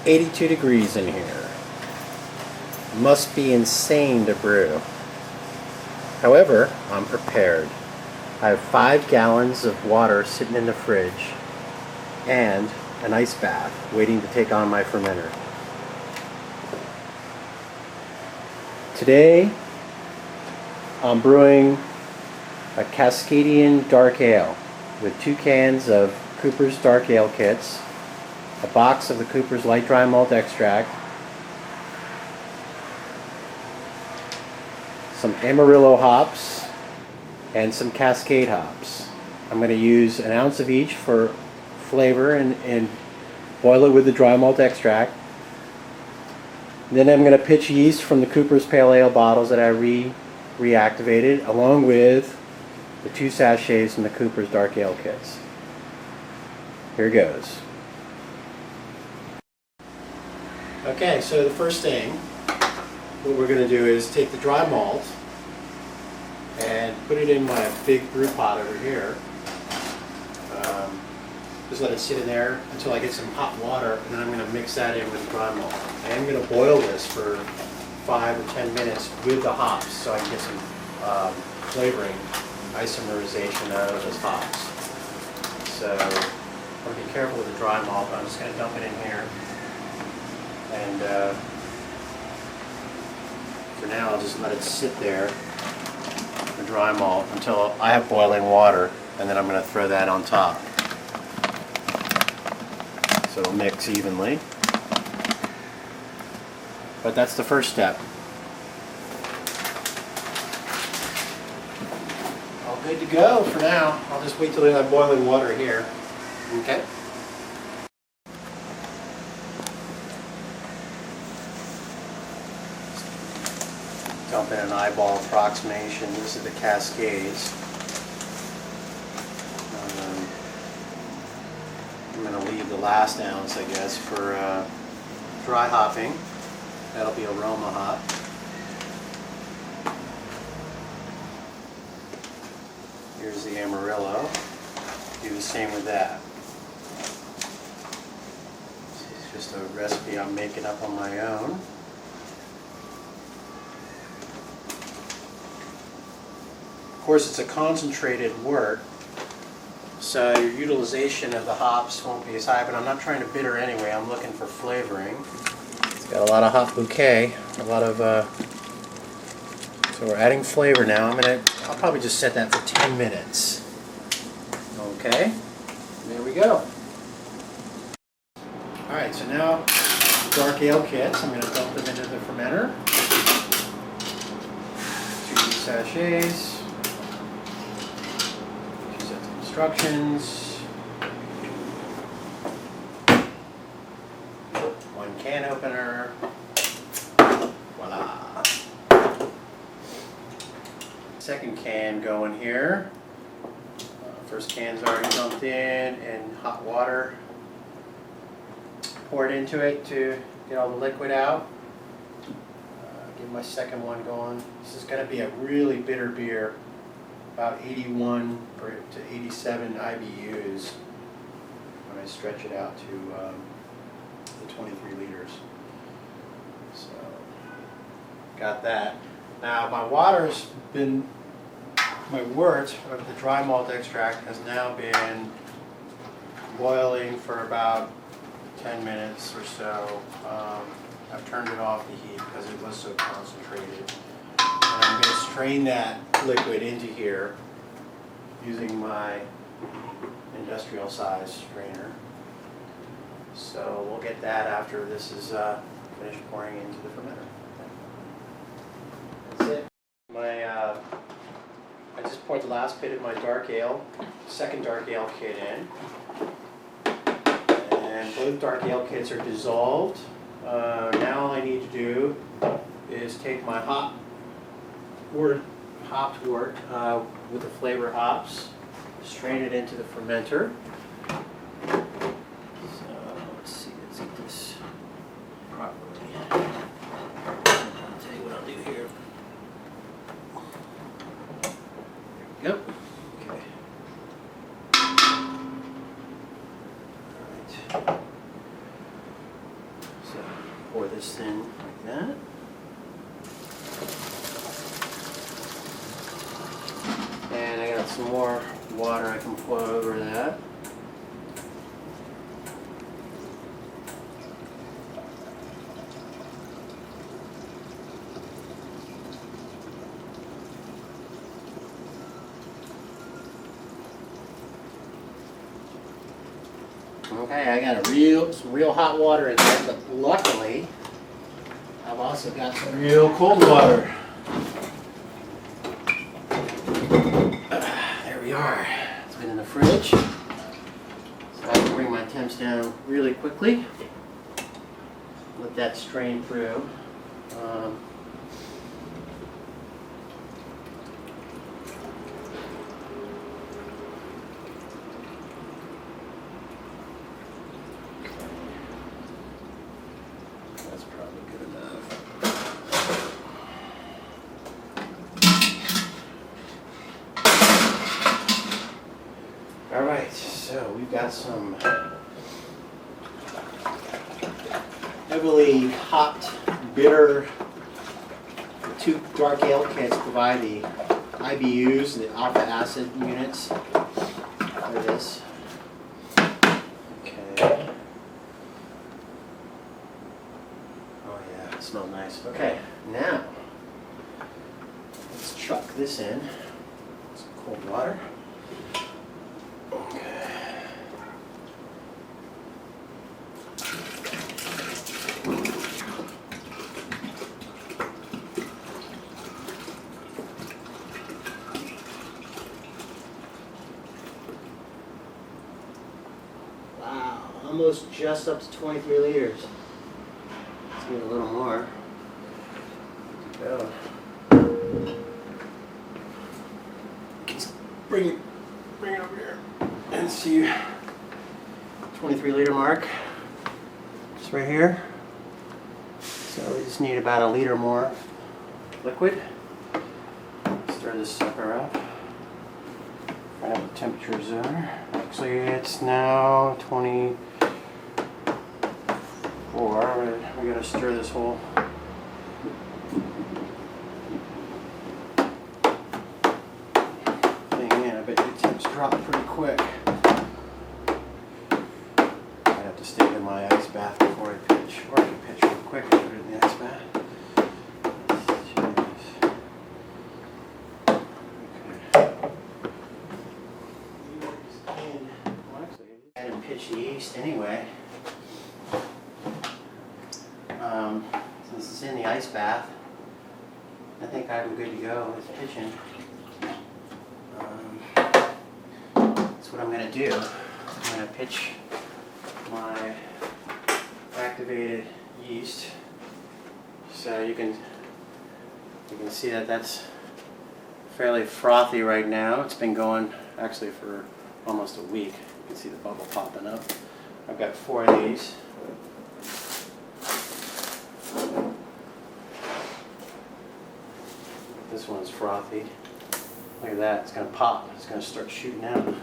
82 degrees in here. Must be insane to brew. However, I'm prepared. I have 5 gallons of water sitting in the fridge and an ice bath waiting to take on my fermenter. Today I'm brewing a Cascadian Dark Ale with 2 cans of Coopers Dark Ale kits, a box of the Coopers Light Dry Malt extract, some Amarillo hops, and some Cascade hops. I'm going to use an ounce of each for flavor and boil it with the dry malt extract. Then I'm going to pitch yeast from the Coopers Pale Ale bottles that I reactivated, along with the 2 sachets from the Coopers Dark Ale kits. Here goes. Okay, so the first thing, what we're going to do is take the dry malt and put it in my big brew pot over here. Just let it sit in there until I get some hot water, and then I'm going to mix that in with the dry malt. I am going to boil this for 5 or 10 minutes with the hops so I can get some flavoring, isomerization out of those hops. So I'm going to be careful with the dry malt, but I'm just going to dump it in here. And for now, I'll just let it sit there, the dry malt, until I have boiling water, and then I'm going to throw that on top. So it'll mix evenly. But that's the first step. All good to go for now. I'll just wait till I have boiling water here. Okay. Dump in an eyeball approximation. This is the Cascades. I'm going to leave the last ounce, I guess, for dry hopping. That'll be aroma hop. Here's the Amarillo. Do the same with that. This is just a recipe I'm making up on my own. Of course, it's a concentrated wort, so your utilization of the hops won't be as high, but I'm not trying to bitter anyway. I'm looking for flavoring. It's got a lot of hop bouquet, a lot of, so we're adding flavor now. I'll probably just set that for 10 minutes. Okay, there we go. Alright, so now dark ale kits, I'm going to dump them into the fermenter. 2 sachets. Instructions. 1 can opener. Voila. Second can going here. First can's already dumped in and hot water poured into it to get all the liquid out. Get my second one going. This is going to be a really bitter beer. About 81 to 87 IBUs when I stretch it out to the 23 liters. So, got that. Now my water's been, my wort of the dry malt extract has now been boiling for about 10 minutes or so. I've turned it off the heat because it was so concentrated. And I'm going to strain that liquid into here using my industrial size strainer. So we'll get that after this is finished pouring into the fermenter. That's it. I just poured the last bit of my dark ale, second dark ale kit in. And both dark ale kits are dissolved. Now all I need to do is take my hopped wort with the flavor hops, strain it into the fermenter. So let's see, let's get this properly. I'll tell you what I'll do here. There we go. Okay. All right. pour this in like that. And I got some more water I can pour over that. Okay, I got some real hot water in there, but luckily I've also got some real cold water. There we are. It's been in the fridge, so I can bring my temps down really quickly. Let that strain through. That's probably good enough. All right, so we've got some heavily hopped, bitter. The two dark ale kits provide the IBUs, the alpha acid units for this. Okay. Oh yeah, it smells nice. Okay, now let's chuck this in. Some cold water. Okay. Wow, almost just up to 23 liters. Let's get a little more. Go. Bring it over here and see 23 liter mark. Just right here. So we just need about a liter more liquid. Stir this sucker up. I have the temperatures there. Actually, it's now 24. We gotta stir this whole. Drop pretty quick. I have to stay in my ice bath before I pitch, or I can pitch real quick and put it in the ice bath. Okay. Well, actually, I didn't pitch the yeast anyway. Since it's in the ice bath, I think I'm good to go with pitching. What I'm going to do, I'm going to pitch my activated yeast, so you can see that that's fairly frothy right now. It's been going actually for almost a week. You can see the bubble popping up. I've got 4 of these. This one's frothy. Look at that, it's going to pop. It's going to start shooting out.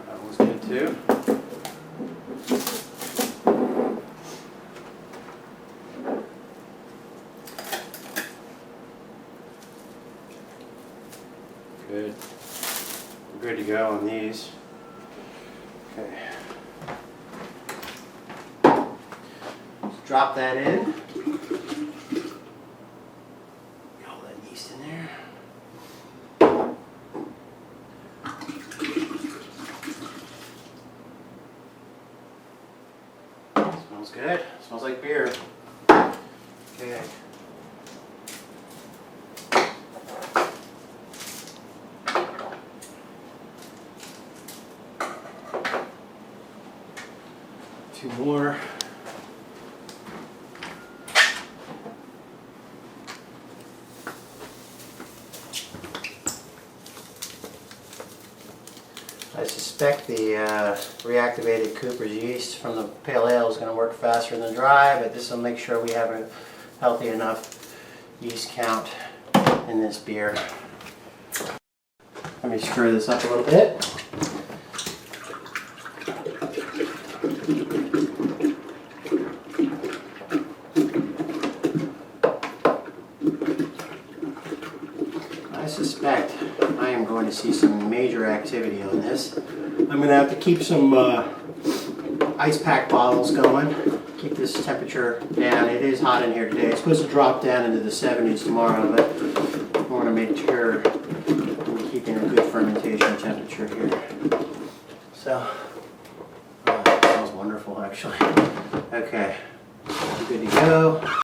That one's good too. Good. We're good to go on these. Okay. Just drop that in. Get all that yeast in there. Smells good. Smells like beer. Okay. Two more. I suspect the reactivated Coopers yeast from the pale ale is going to work faster than dry, but this will make sure we have a healthy enough yeast count in this beer. Let me stir this up a little bit. I suspect I am going to see some major activity on this. I'm going to have to keep some ice pack bottles going. Keep this temperature down. It is hot in here today. It's supposed to drop down into the 70s tomorrow, but I want to make sure I'm keeping a good fermentation temperature here. So, oh, that smells wonderful actually. Okay.